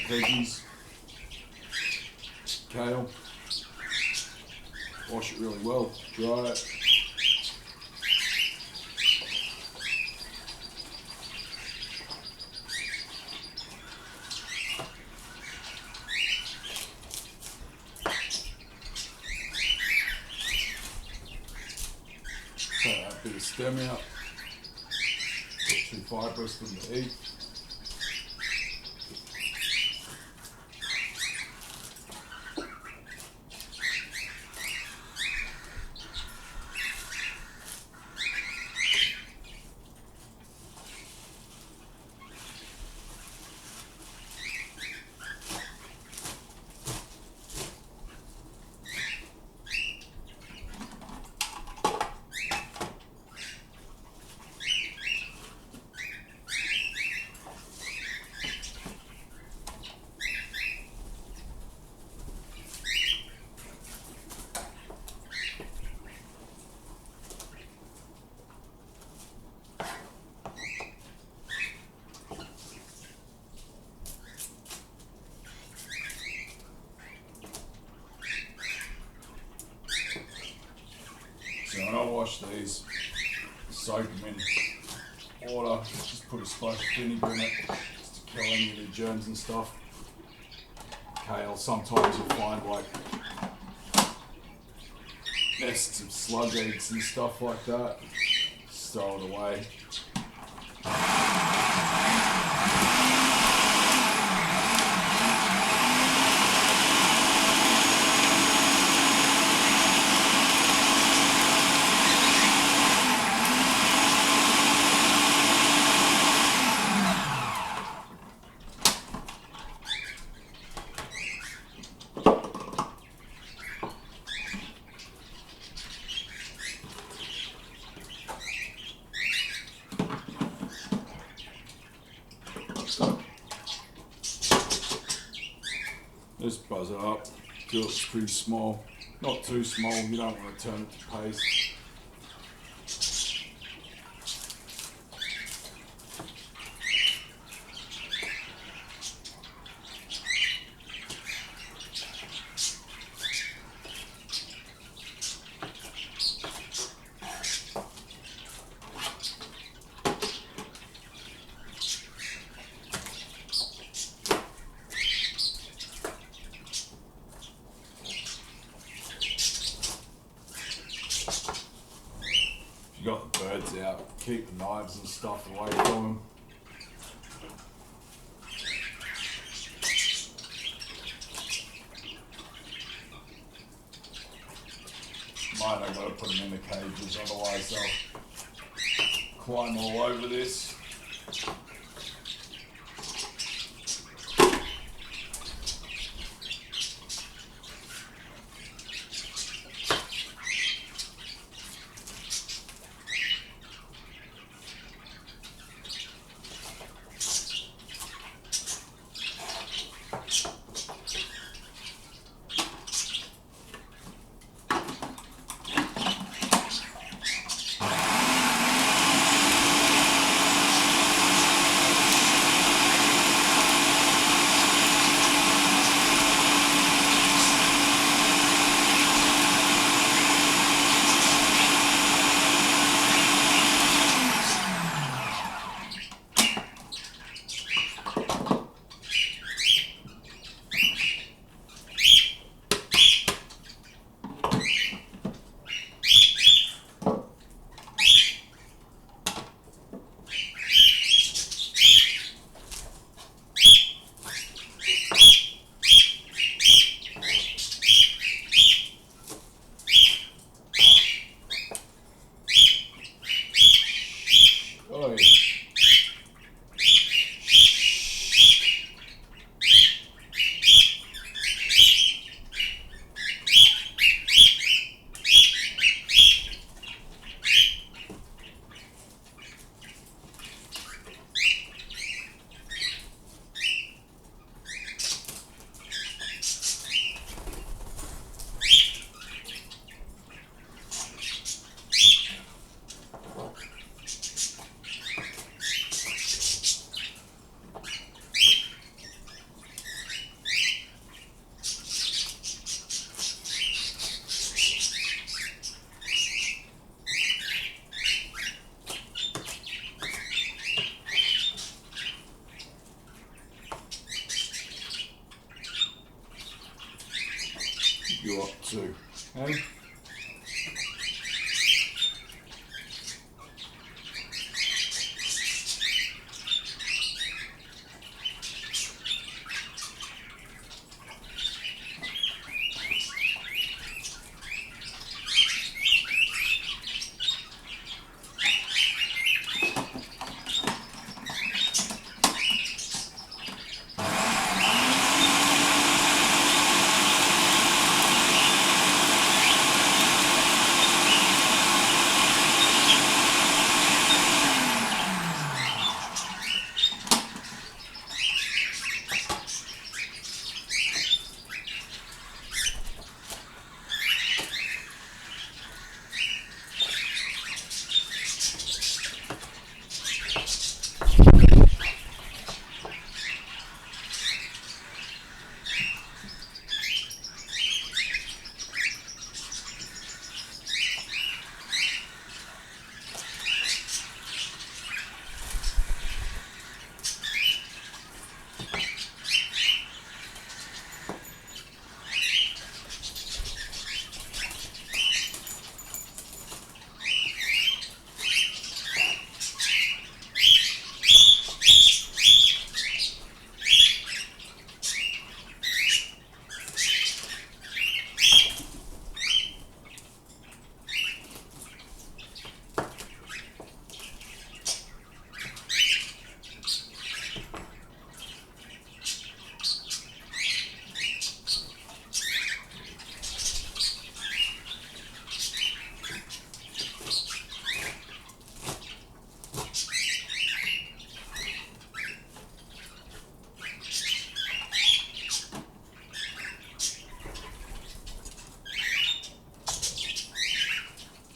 veggies, kale. Wash it really well, dry it. Take that bit of stem out. Too fibrous for them to eat. So when I wash these, soak them in water, just put a splash of vinegar in it, just to kill any of the germs and stuff. Kale, sometimes you'll find like nests of slug eggs and stuff like that. Just throw it away. Just buzz it up till it's pretty small. Not too small, you don't want to turn it to paste. If you got the birds out, keep the knives and stuff away from them. Mine, I've got to put them in the cages, otherwise they'll climb all over this.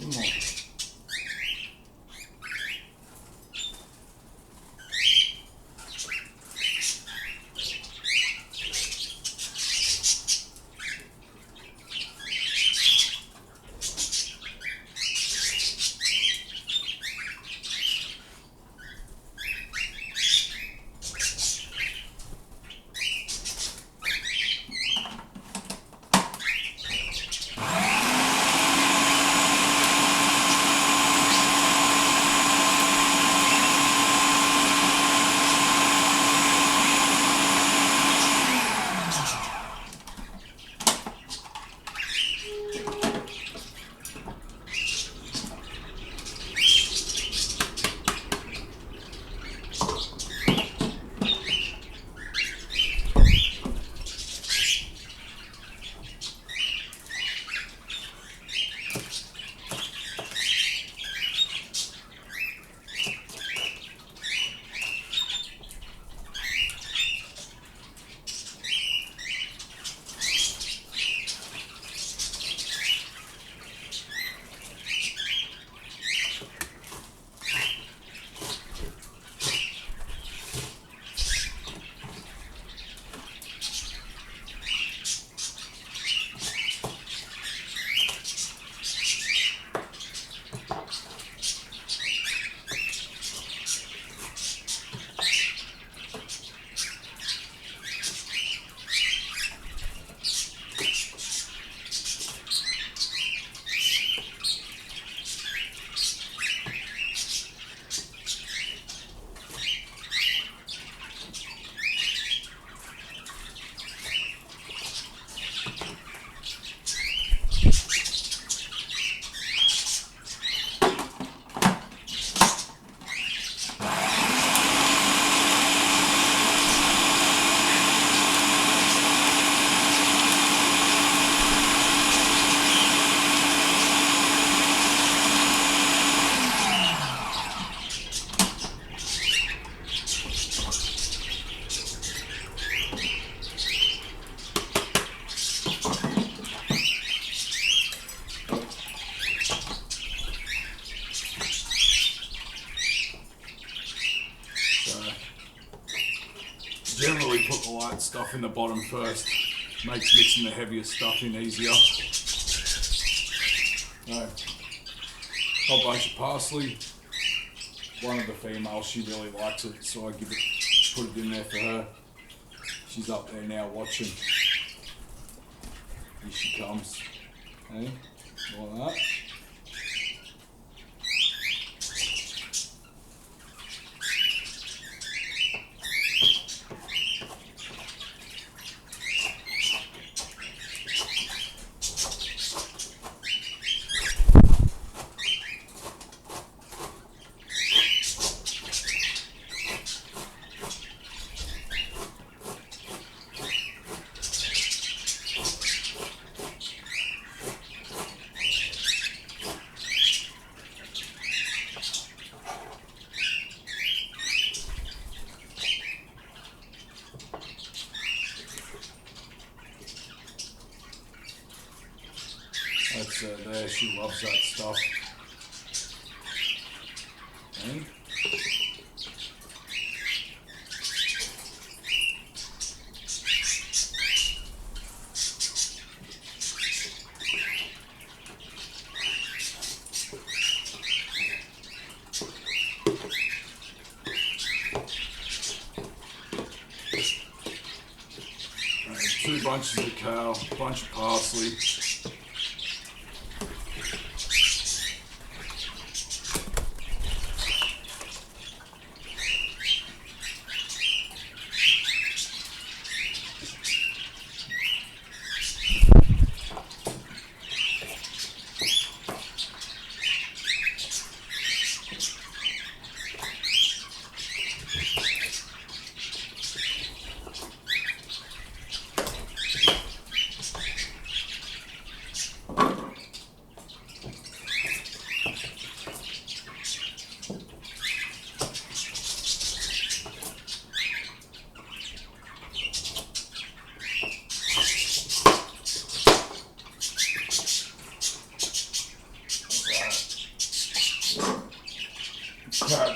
Come on. Generally put the light stuff in the bottom first. Makes mixing the heavier stuff in easier. No. Whole bunch of parsley. One of the females, she really likes it, so I put it in there for her. She's up there now watching. Here she comes. Hey, like that. That's there, she loves that stuff. Okay. Two bunches of kale, bunch of parsley.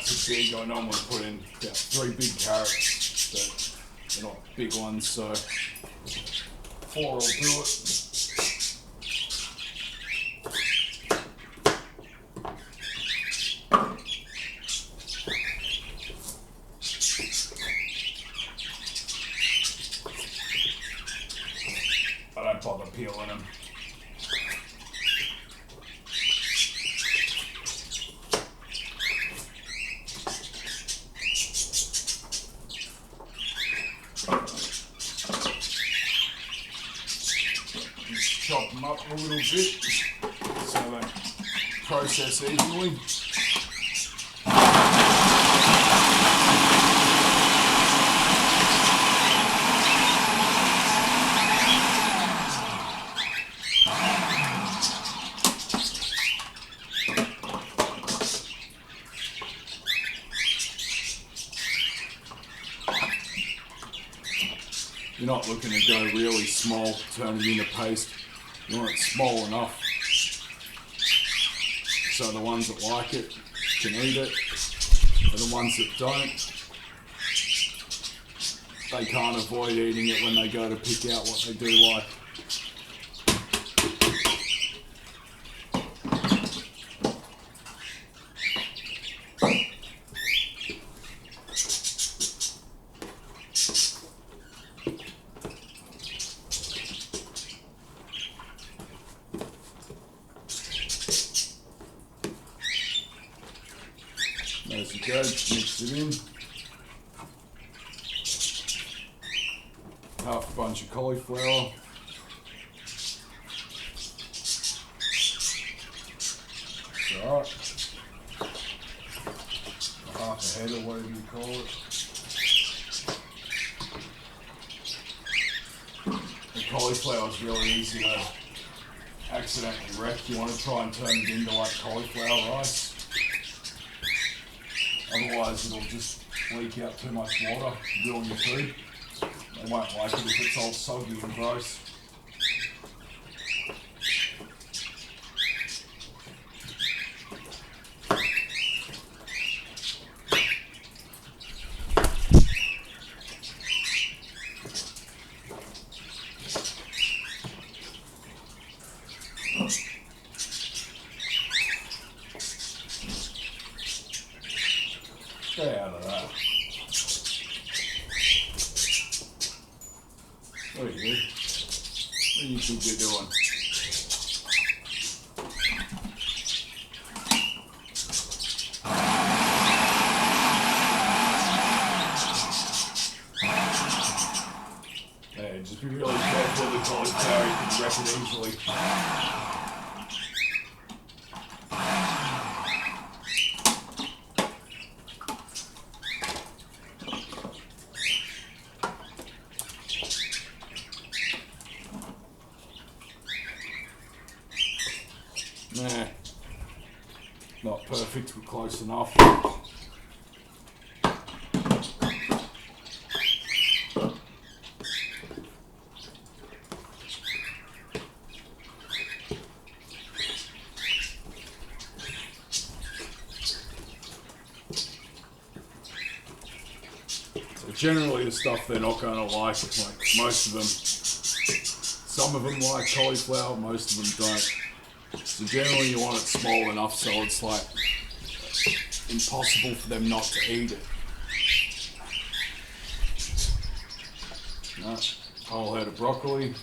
carrots are big, I normally put in about 3 big carrots, but they're not big ones, so 4 will do it. I don't bother peeling them. Chop them up a little bit so they process evenly. You're not looking to go really small, turn it into paste. You want it small enough so the ones that like it can eat it, and the ones that don't, they can't avoid eating it when they go to pick out what they do like. As you go, mix it in. Half a bunch of cauliflower. It's alright. Half a head or whatever you call it. The cauliflower is really easy to accidentally wreck. You want to try and turn it into like cauliflower rice. Otherwise it'll just leak out too much water, ruin your food. They won't like it if it's all soggy and gross. Stay out of that. What are you? What do you think you're doing? Hey, just be really careful with the cauliflower, you can wreck it easily. Nah, not perfect, but close enough. So generally the stuff they're not going to like most of them. Some of them like cauliflower, most of them don't. So generally you want it small enough so it's like impossible for them not to eat it. No, whole head of broccoli.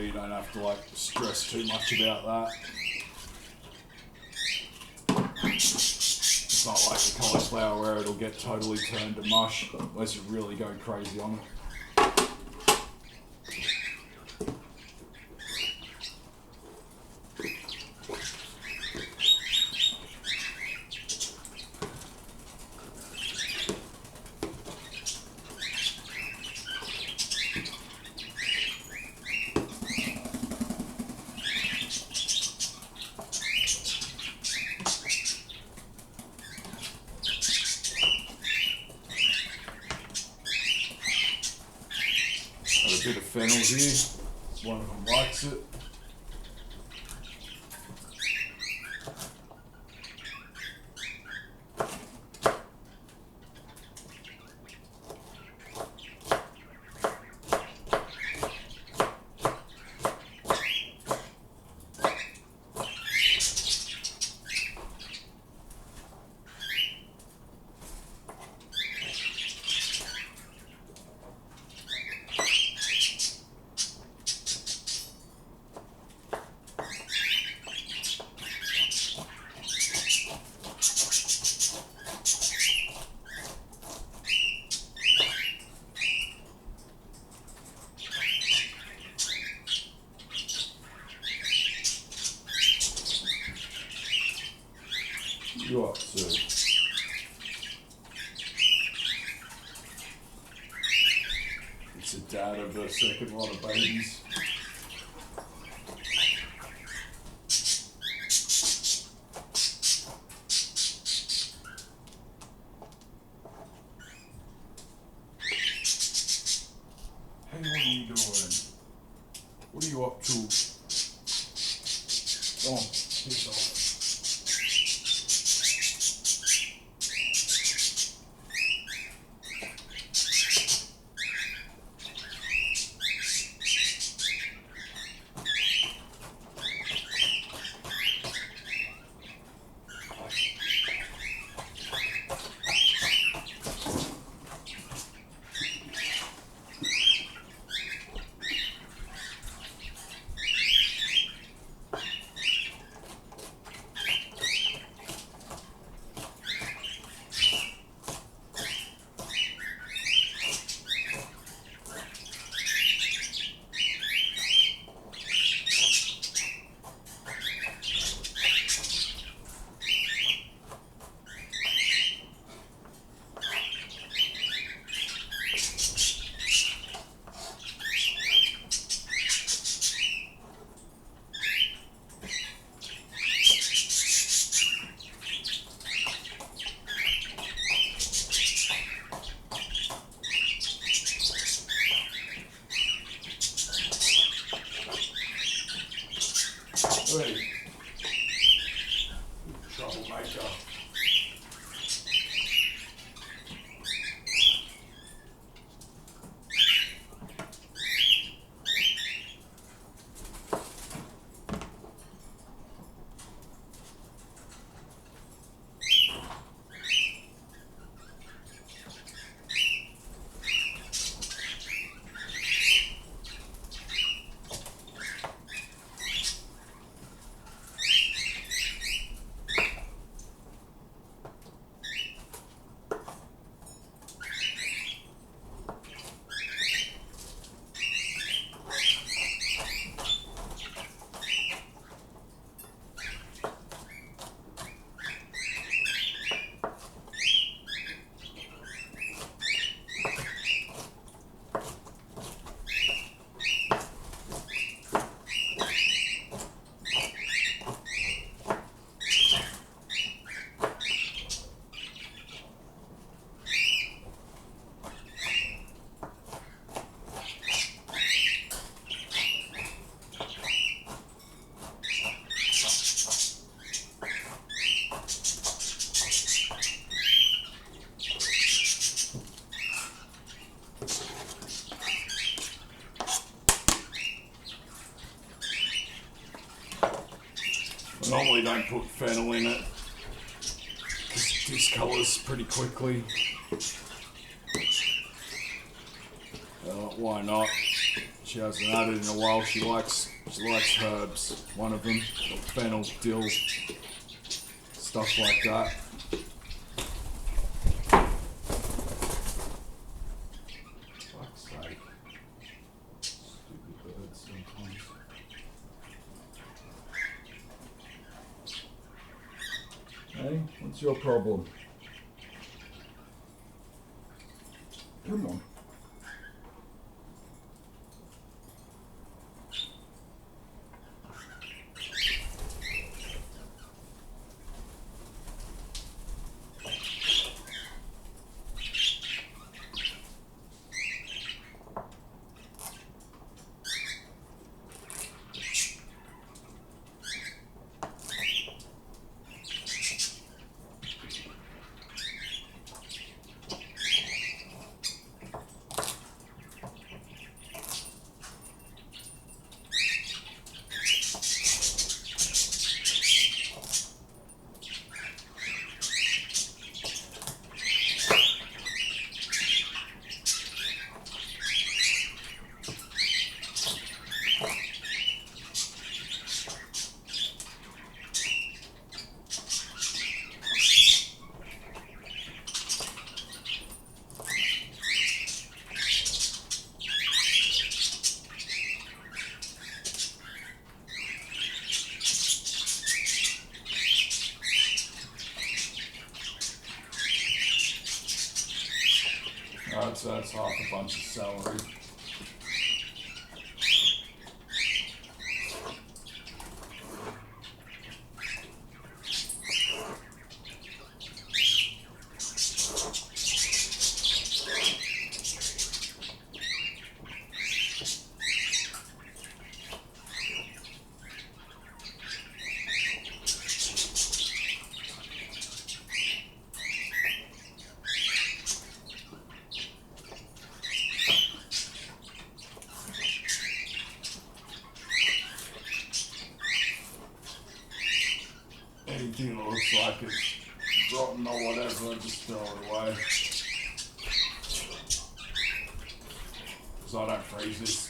you don't have to like stress too much about that. It's not like the cauliflower where it'll get totally turned to mush unless you really go crazy on it. Got a bit of fennel here. One of them likes it. You up, sir? It's a dad of the second lot of babies. Hey, what are you doing? What are you up to? Oh, piss off. Hey, troublemaker. I normally don't put fennel in it because it discolours pretty quickly. Why not? It's She hasn't had it in a while. She likes herbs. One of them, fennel, dill, stuff like that. Fuck's sake. Stupid birds sometimes. Hey, what's your problem? Come on. Alright, so that's half a bunch of celery. Anything that looks like it's rotten or whatever, I just throw it away. Because I don't freeze this.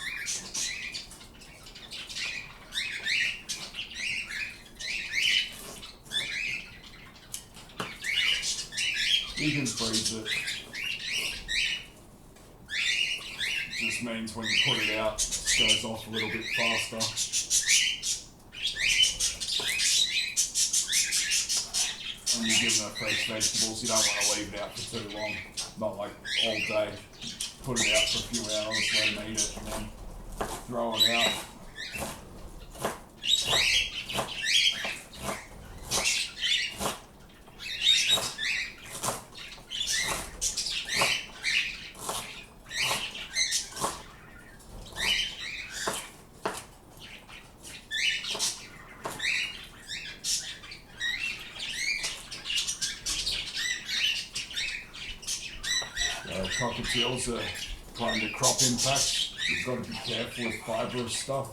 You can freeze it. It just means when you put it out, it goes off a little bit faster. When you're giving it fresh vegetables, you don't want to leave it out for too long. Not like all day. Put it out for a few hours, let them eat it, and then throw it out. Cockatiels are prone to crop impacts. You've got to be careful with fibrous stuff.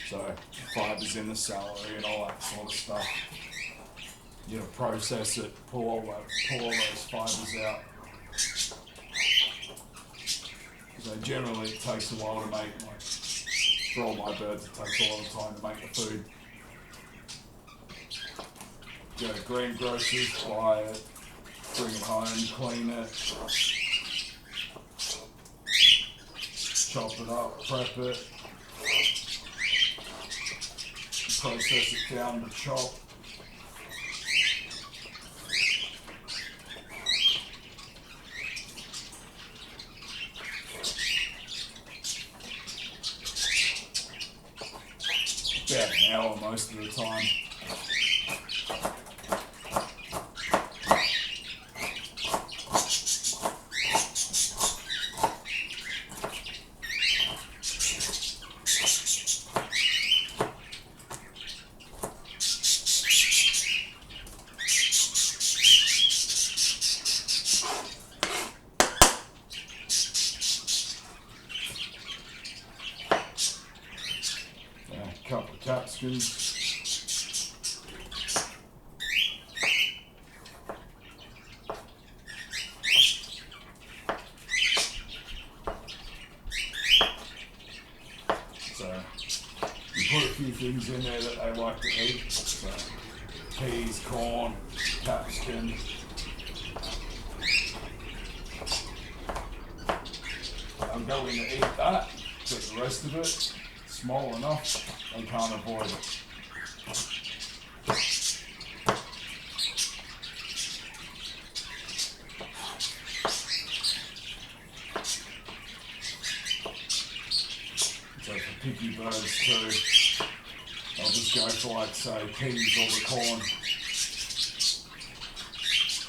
So fibres in the celery and all that sort of stuff. You know, process it, pull all those fibres out. So generally it takes a while to make, like, for all my birds it takes a lot of time to make the food. Go to greengrocers, buy it, bring it home, clean it, chop it up, prep it, process it down to chop. About an hour most of the time. Couple of capsicums. things in there that they like to eat. So peas, corn, capsicum. I'm going to eat that, but the rest of it, small enough, they can't avoid it. So for picky birds too, I'll just go for like say peas or the corn.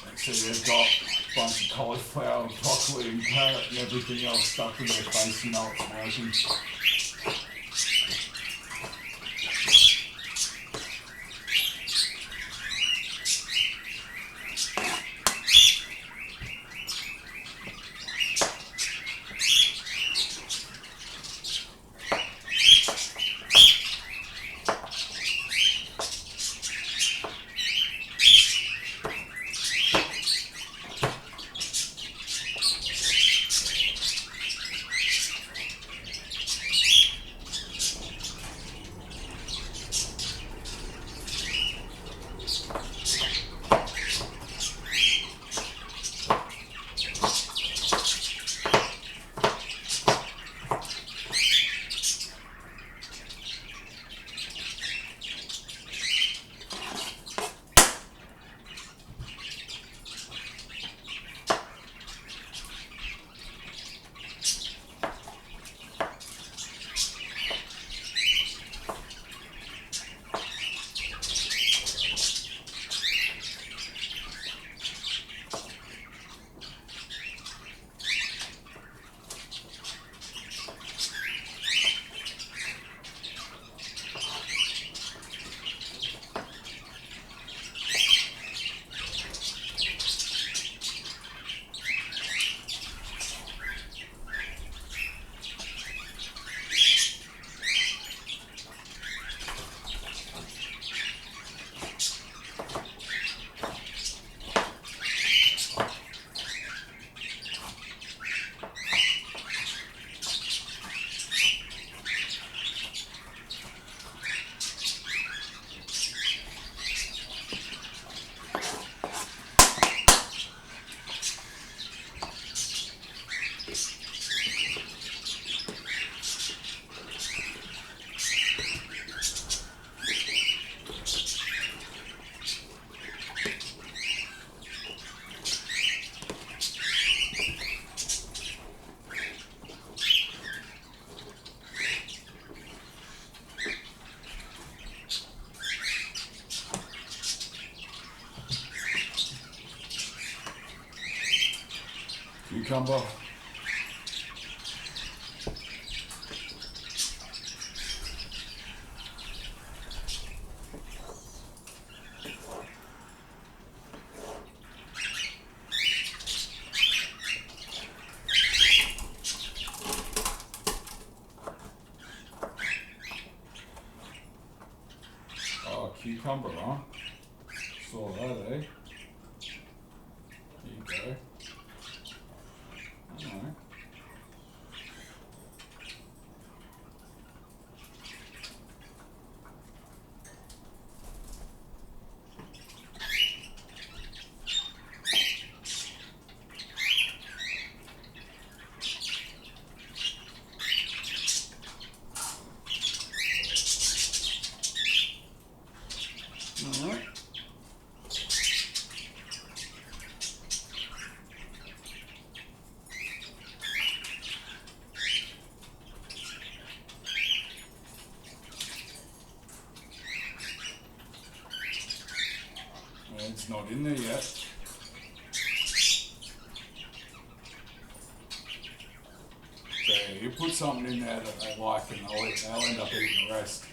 And see they've got a bunch of cauliflower, broccoli and carrot and everything else stuck in their face, you know it's working. Cucumber. Oh, cucumber, huh? Saw that, eh? There you go. Alright. Alright. It's not in there yet. So you put something in there that they like and they'll end up eating the rest.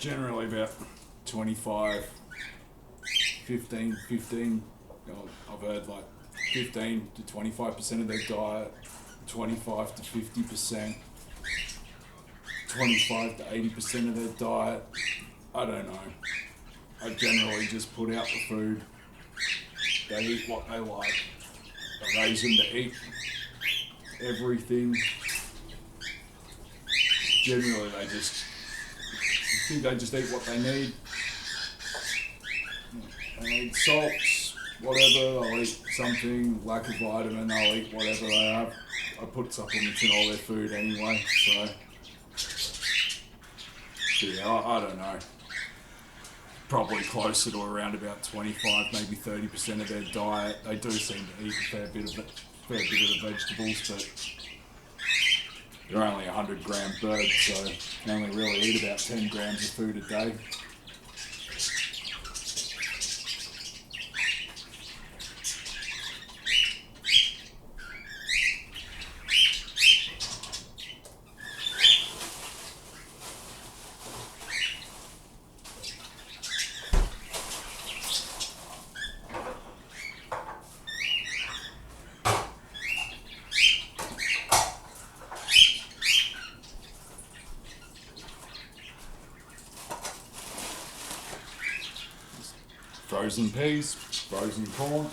generally about 25, 15. I've heard like 15 to 25% of their diet, 25 to 50%, 25 to 80% of their diet. I don't know. I generally just put out the food. They eat what they like. I raise them to eat everything. Generally, they just eat what they need. They need salts, whatever. I'll eat something. Lack of vitamin, I'll eat whatever they have. I put supplements in all their food anyway, so yeah, I don't know. Probably closer to around about 25, maybe 30% of their diet. They do seem to eat a fair bit of the vegetables, but they're only 100-gram birds, so they only really eat about 10 grams of food a day. Frozen peas, frozen corn.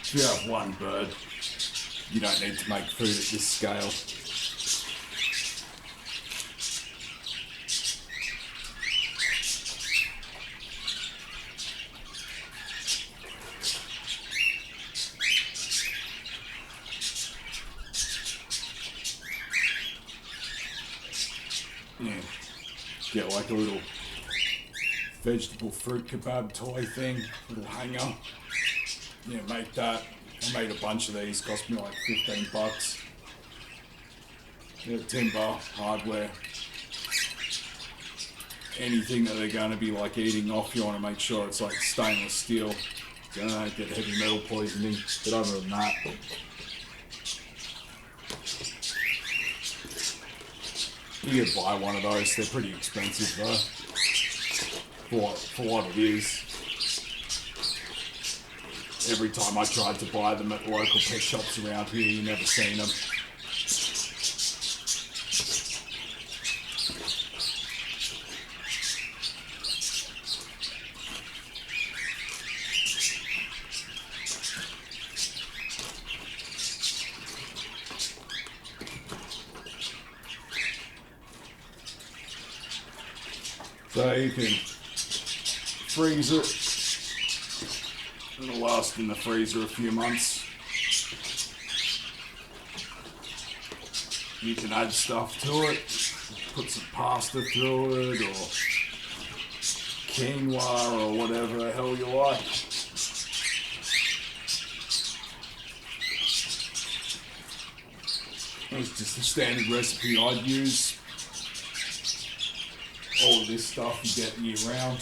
If you have one bird, you don't need to make food at this scale. Yeah, get like a little vegetable fruit kebab toy thing, little hanger. Yeah, make that. I made a bunch of these, cost me like $15. Yeah, timber, hardware, anything that they're going to be like eating off, you want to make sure it's like stainless steel, so you don't get heavy metal poisoning. But other than that, you could buy one of those. They're pretty expensive though, for what it is. Every time I tried to buy them at local pet shops around here, you never seen them. So you can freeze it. It'll last in the freezer a few months. You can add stuff to it, put some pasta through it, or quinoa, or whatever the hell you like. It's just the standard recipe I'd use. All of this stuff you get year round.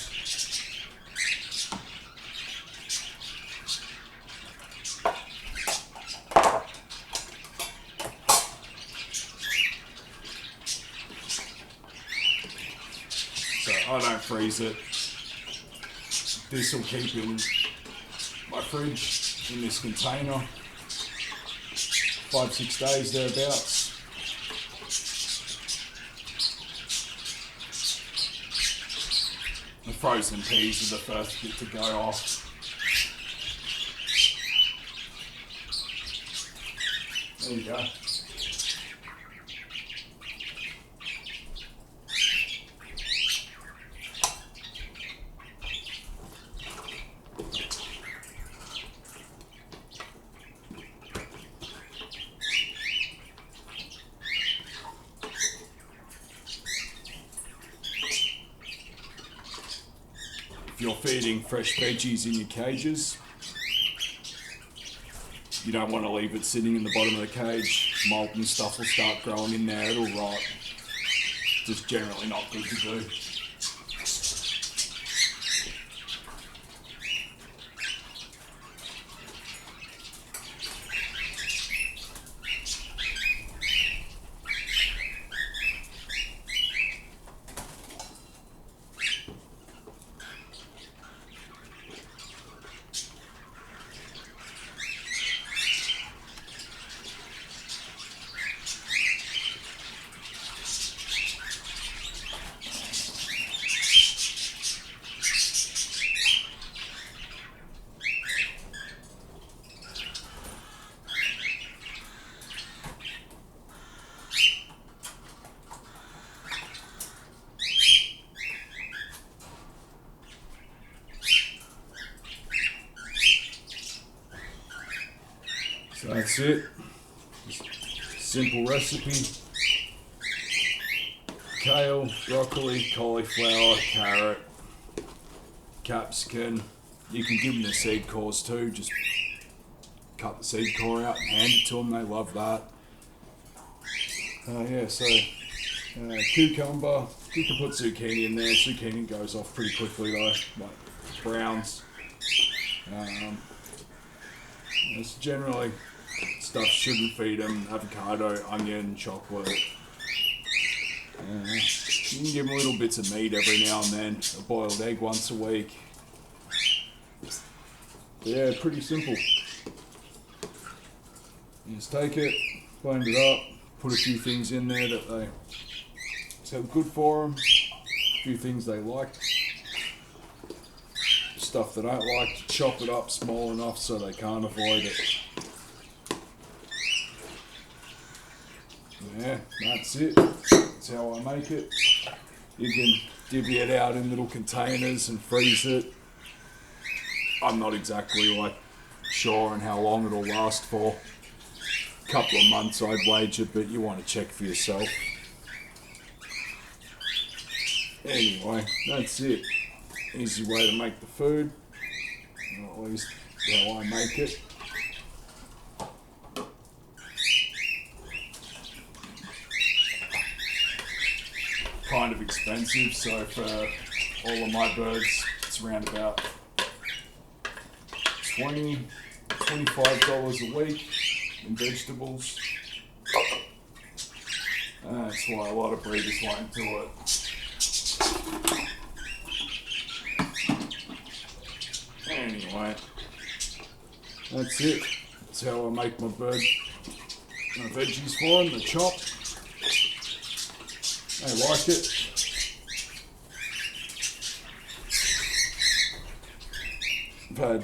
I don't freeze it. This will keep in my fridge in this container 5-6 days thereabouts. The frozen peas are the first bit to go off. There you go. If you're feeding fresh veggies in your cages, you don't want to leave it sitting in the bottom of the cage. Mold and stuff will start growing in there, it'll rot. Just generally not good to do. So that's it. Simple recipe. Kale, broccoli, cauliflower, carrot, capsicum. You can give them the seed cores too. Just cut the seed core out and hand it to them. They love that. Cucumber. You can put zucchini in there. Zucchini goes off pretty quickly though, like browns. It's generally stuff shouldn't feed them. Avocado, onion, chocolate. You can give them little bits of meat every now and then. A boiled egg once a week. But yeah, pretty simple. You just take it, blend it up, put a few things in there that they so good for them. A few things they like. Stuff they don't like, chop it up small enough so they can't avoid it. Yeah, that's it. That's how I make it. You can divvy it out in little containers and freeze it. I'm not exactly sure on how long it'll last for. A couple of months I'd wager, but you want to check for yourself. Anyway, that's it. Easy way to make the food, or at least how I make it. Kind of expensive, so for all of my birds, it's around about $25 a week in vegetables. That's why a lot of breeders won't do it. Anyway, that's it. That's how I make my veggies for them, the chop. They like it. I've had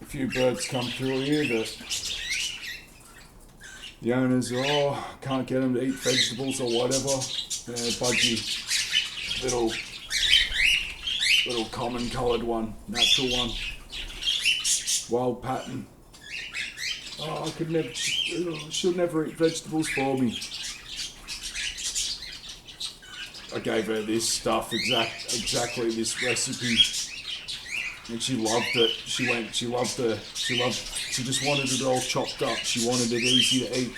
a few birds come through here that the owners can't get them to eat vegetables or whatever. They're budgie, little common coloured one, natural one, wild pattern. I she'll never eat vegetables for me. I gave her this stuff, exactly this recipe, and she loved it. She just wanted it all chopped up. She wanted it easy to eat.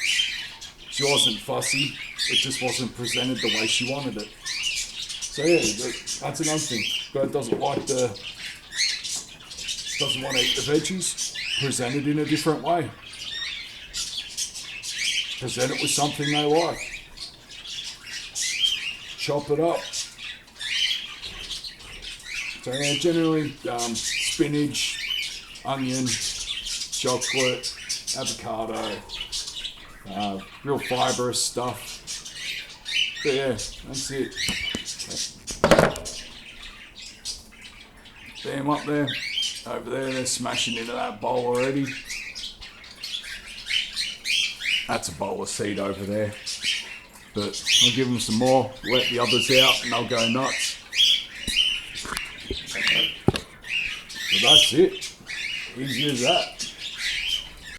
She wasn't fussy. It just wasn't presented the way she wanted it. So yeah, that's another thing. Bird doesn't want to eat the veggies. Present it in a different way. Present it with something they like. Chop it up. So yeah, generally spinach, onion, chocolate, avocado, real fibrous stuff. But yeah, that's it. Bam up there. Over there, they're smashing into that bowl already. That's a bowl of seed over there. But I'll give them some more, let the others out, and they'll go nuts. So that's it. Easy as that.